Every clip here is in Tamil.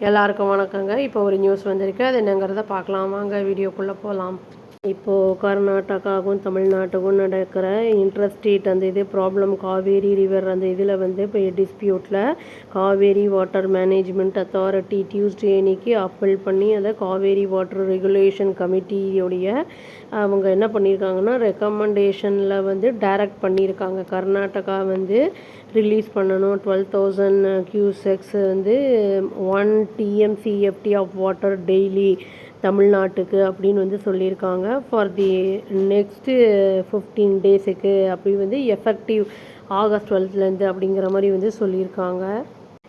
எல்லாருக்கும் வணக்கங்க. இப்போ ஒரு நியூஸ் வந்திருக்கு. அது என்னங்கிறத பார்க்கலாம் வாங்க. வீடியோக்குள்ளே போகலாம். இப்போது கர்நாடகாவுக்கும் தமிழ்நாட்டுக்கும் நடக்கிற இன்ட்ரஸ்டேட் அந்த இது ப்ராப்ளம் காவேரி ரிவர் அந்த இதில் வந்து இப்போ டிஸ்பியூட்டில் Kaveri water management authority Tuesday அன்னைக்கு அப்பீல் பண்ணி அதை காவேரி வாட்டர் ரெகுலேஷன் கமிட்டியோடைய அவங்க என்ன பண்ணியிருக்காங்கன்னா ரெக்கமெண்டேஷனில் வந்து டைரக்ட் பண்ணியிருக்காங்க. கர்நாடகா வந்து ரிலீஸ் பண்ணணும் 12,000 கியூசெக்ஸ் வந்து 1 TMCFT ஆஃப் வாட்டர் டெய்லி தமிழ்நாட்டுக்கு அப்படின்னு வந்து சொல்லியிருக்காங்க. ஃபார் தி நெக்ஸ்ட்டு 15 டேஸுக்கு அப்படி வந்து எஃபெக்டிவ் ஆகஸ்ட் 12லேருந்து அப்படிங்கிற மாதிரி வந்து சொல்லியிருக்காங்க.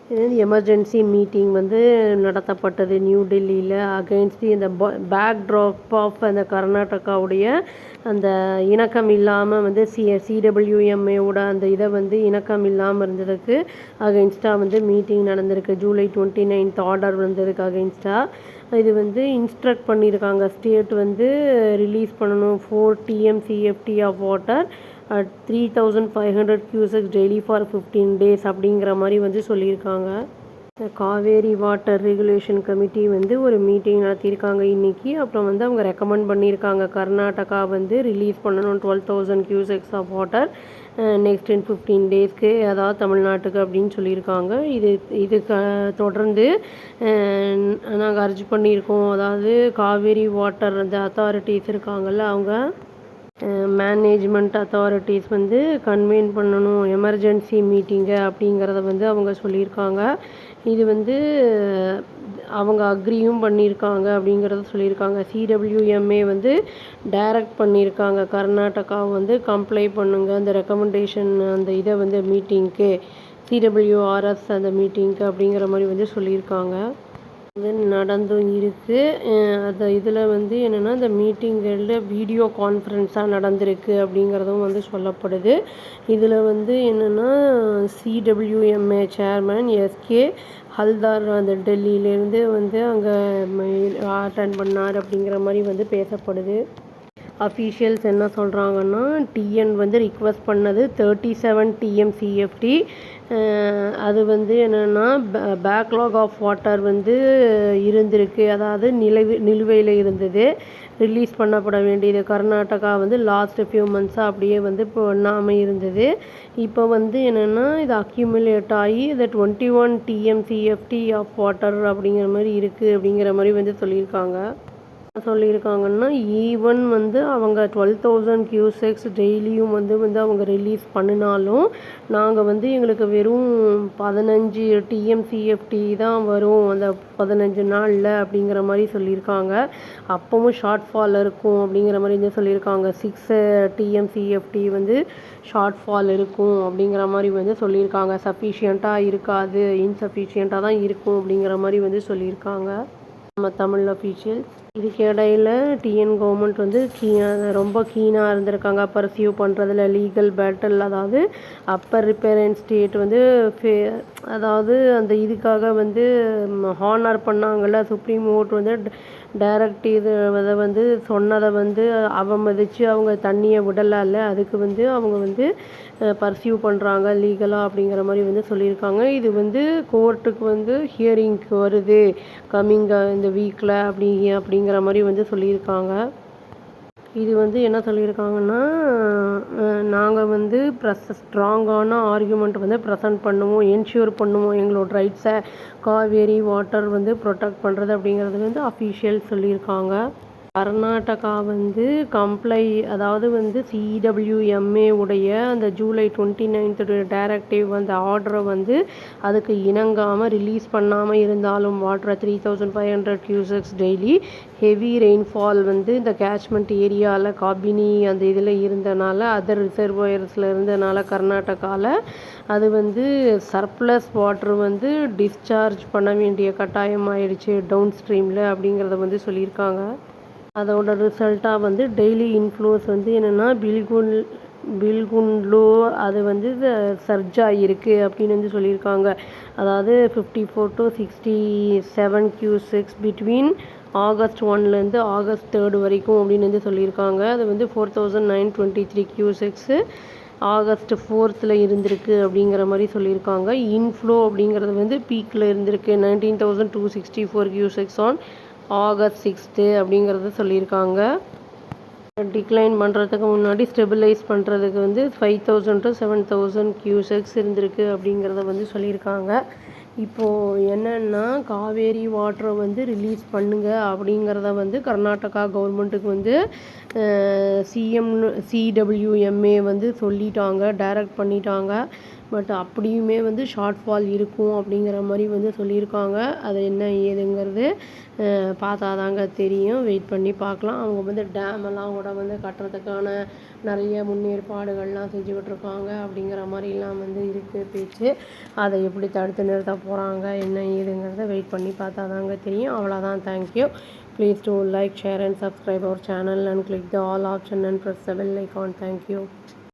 இது வந்து எமர்ஜென்சி மீட்டிங் வந்து நடத்தப்பட்டது நியூ டெல்லியில் அகெயின்ஸ்ட் இந்த பேக் ட்ராப் ஆஃப் அந்த கர்நாடகாவுடைய அந்த இணக்கம் இல்லாமல் வந்து சிடபிள்யூஎம்ஏவோட அந்த இதை வந்து இணக்கம் இல்லாமல் இருந்ததுக்கு அகெயின்ஸ்டாக வந்து மீட்டிங் நடந்திருக்கு. ஜூலை 29 ஆர்டர் வந்ததுக்கு அகெயின்ஸ்டாக இது வந்து இன்ஸ்ட்ரக்ட் பண்ணியிருக்காங்க. ஸ்டேட் வந்து ரிலீஸ் பண்ணணும் 4 TMCFT of water at 3,500 cusecs daily for 15 days அப்படிங்கிற மாதிரி வந்து சொல்லியிருக்காங்க. காவேரி வாட்டர் ரெகுலேஷன் கமிட்டி வந்து ஒரு மீட்டிங் நடத்தியிருக்காங்க இன்றைக்கி. அப்புறம் வந்து அவங்க ரெக்கமெண்ட் பண்ணியிருக்காங்க கர்நாடகா வந்து ரிலீஸ் பண்ணணும் 12,000 cusecs of water next in 15 டேஸ்க்கு, அதாவது தமிழ்நாட்டுக்கு அப்படின்னு சொல்லியிருக்காங்க. இதுக்கு தொடர்ந்து நாங்கள் அர்ஜ் பண்ணியிருக்கோம். அதாவது காவேரி வாட்டர் அந்த அத்தாரிட்டிஸ் இருக்காங்கள்ல அவங்க மேனேஜ்மெண்ட் அத்தாரிட்டிஸ் வந்து கன்வீன் பண்ணணும் எமர்ஜென்சி மீட்டிங்கை அப்படிங்கிறத வந்து அவங்க சொல்லியிருக்காங்க. இது வந்து அவங்க அக்ரியும் பண்ணியிருக்காங்க அப்படிங்கிறத சொல்லியிருக்காங்க. சிடபிள்யூஎம்ஏ வந்து டைரக்ட் பண்ணியிருக்காங்க கர்நாடகா வந்து கம்ப்ளை பண்ணுங்க அந்த ரெக்கமெண்டேஷன் அந்த இதை வந்து மீட்டிங்க்கு சிடபிள்யூஆர்எஸ் அந்த மீட்டிங்க்கு அப்படிங்கிற மாதிரி வந்து சொல்லியிருக்காங்க. இது நடந்தும் இருக்குது. அந்த இதில் வந்து என்னென்னா இந்த மீட்டிங்கில் வீடியோ கான்ஃபரன்ஸாக நடந்திருக்கு அப்படிங்கிறதும் வந்து சொல்லப்படுது. இதில் வந்து என்னென்னா சிடபிள்யூஎம்ஏ சேர்மன் எஸ்கே ஹல்தார் அந்த டெல்லியிலேருந்து வந்து அங்கே அட்டன் பண்ணார் அப்படிங்கிற மாதிரி வந்து பேசப்படுது. அஃபீஷியல்ஸ் என்ன சொல்கிறாங்கன்னா டிஎன் வந்து ரிக்வெஸ்ட் பண்ணது 37 TMCFT. அது வந்து என்னென்னா பேக்லாக் ஆஃப் வாட்டர் வந்து இருந்திருக்கு, அதாவது நிலுவையில் இருந்தது, ரிலீஸ் பண்ணப்பட வேண்டியது. கர்நாடகா வந்து லாஸ்ட் ஃபியூ மந்த்ஸாக அப்படியே வந்து இப்போ பண்ணாமல் இருந்தது. இப்போ வந்து என்னென்னா இது அக்யூமுலேட் ஆகி இதை 21 TMCFT ஆஃப் வாட்டர் அப்படிங்கிற மாதிரி இருக்குது அப்படிங்கிற மாதிரி வந்து சொல்லியிருக்காங்கன்னா ஈவன் வந்து அவங்க 12,000 cusecs டெய்லியும் வந்து அவங்க ரிலீஸ் பண்ணினாலும் நாங்கள் வந்து எங்களுக்கு வெறும் 15 TMCFT தான் வரும் அந்த 15 நாளில் அப்படிங்கிற மாதிரி சொல்லியிருக்காங்க. அப்பவும் ஷார்ட் ஃபால் இருக்கும் அப்படிங்கிற மாதிரி வந்து சொல்லியிருக்காங்க. 6 TMCFT வந்து ஷார்ட் ஃபால் இருக்கும் அப்படிங்கிற மாதிரி வந்து சொல்லியிருக்காங்க. சஃபிஷியண்ட்டாக இருக்காது, இன்சஃபிஷியண்ட்டாக தான் இருக்கும் அப்படிங்கிற மாதிரி வந்து சொல்லியிருக்காங்க நம்ம தமிழ் அஃபீஷியல்ஸ். இதுக்கு இடையில் டிஎன் கவர்மெண்ட் வந்து ரொம்ப கீனாக இருந்திருக்காங்க பர்சியூ பண்ணுறதுல லீகல் பேட்டில். அதாவது அப்பர் ரிப்பேரன் ஸ்டேட் வந்து அதாவது அந்த இதுக்காக வந்து ஹானர் பண்ணாங்கள்ல, சுப்ரீம் கோர்ட் வந்து டைரக்ட் இதை வந்து சொன்னதை வந்து அவமதித்து அவங்க தண்ணியை விடலாம்ல, அதுக்கு வந்து அவங்க வந்து பர்சியூ பண்ணுறாங்க லீகலாக அப்படிங்கிற மாதிரி வந்து சொல்லியிருக்காங்க. இது வந்து கோர்ட்டுக்கு வந்து ஹியரிங்க்கு வருது கம்மிங் இந்த வீக்கில் அப்படிங்கிற மாதிரி வந்து சொல்லியிருக்காங்க. இது வந்து என்ன சொல்லியிருக்காங்கன்னா நாங்கள் வந்து ஸ்ட்ராங்கான ஆர்கியூமெண்ட் வந்து ப்ரெசென்ட் பண்ணுவோம், என்ஷூர் பண்ணுவோம் எங்களோட ரைட்ஸை காவேரி வாட்டர் வந்து ப்ரொடெக்ட் பண்ணுறது அப்படிங்கிறது வந்து அஃபீஷியல் சொல்லியிருக்காங்க. கர்நாடகா வந்து அதாவது வந்து சிடபிள்யூஎம்ஏ உடைய அந்த ஜூலை 29 டைரக்டிவ் அந்த ஆர்டரை வந்து அதுக்கு இணங்காமல் ரிலீஸ் பண்ணாமல் இருந்தாலும் வாட்டரை 3,500 cusecs டெய்லி ஹெவி ரெயின்ஃபால் வந்து இந்த கேட்ச்மெண்ட் ஏரியாவில் காபினி அந்த இதில் இருந்தனால அதர் ரிசர்வாயர்ஸில் இருந்தனால கர்நாடகாவில் அது வந்து சர்ப்ளஸ் வாட்ரு வந்து டிஸ்சார்ஜ் பண்ண வேண்டிய கட்டாயம் ஆயிடுச்சு டவுன் ஸ்ட்ரீமில் அப்படிங்கிறத வந்து சொல்லியிருக்காங்க. அதோட ரிசல்ட்டாக வந்து டெய்லி இன்ஃப்ளோஸ் வந்து என்னென்னா பில்குன்லோ அது வந்து சர்ஜ் ஆகிருக்கு அப்படின்னு வந்து சொல்லியிருக்காங்க. அதாவது 54 to 67 cusecs பிட்வீன் ஆகஸ்ட் 1லேருந்து ஆகஸ்ட் 3 வரைக்கும் அப்படின்னு வந்து சொல்லியிருக்காங்க. அது வந்து 4,923 cusecs ஆகஸ்ட் 4th இருந்திருக்கு அப்படிங்கிற மாதிரி சொல்லியிருக்காங்க. இன்ஃப்ளோ அப்படிங்கிறது வந்து பீக்கில் இருந்திருக்கு 19,264 கியூசெக்ஸ் ஆன் ஆகஸ்ட் 6 அப்படிங்கிறத சொல்லியிருக்காங்க. டிக்ளைன் பண்ணுறதுக்கு முன்னாடி ஸ்டெபிலைஸ் பண்ணுறதுக்கு வந்து 5,000 to 7,000 கியூசெக்ஸ் இருந்திருக்கு அப்படிங்கிறத வந்து சொல்லியிருக்காங்க. இப்போது என்னென்னா காவேரி வாட்டரை வந்து ரிலீஸ் பண்ணுங்க அப்படிங்கிறத வந்து கர்நாடகா கவர்மெண்ட்டுக்கு வந்து சிடபிள்யூஎம்ஏ வந்து சொல்லிட்டாங்க, டைரக்ட் பண்ணிட்டாங்க. பட் அப்படியுமே வந்து ஷார்ட்ஃபால் இருக்கும் அப்படிங்கிற மாதிரி வந்து சொல்லியிருக்காங்க. அது என்ன ஏதுங்கிறது பார்த்தாதாங்க தெரியும். வெயிட் பண்ணி பார்க்கலாம். அவங்க வந்து டேமெல்லாம் கூட வந்து கட்டுறதுக்கான நிறைய முன்னேற்பாடுகள்லாம் செஞ்சுக்கிட்ருக்காங்க அப்படிங்கிற மாதிரிலாம் வந்து இருக்குது பேச்சு. அதை எப்படி தடுத்து நிறுத்த போகிறாங்க என்ன ஏதுங்கிறத வெயிட் பண்ணி பார்த்தாதாங்க தெரியும். அவ்வளோதான். Thank you. Please do like, share and subscribe our channel and click the all option and press the bell icon. Thank you.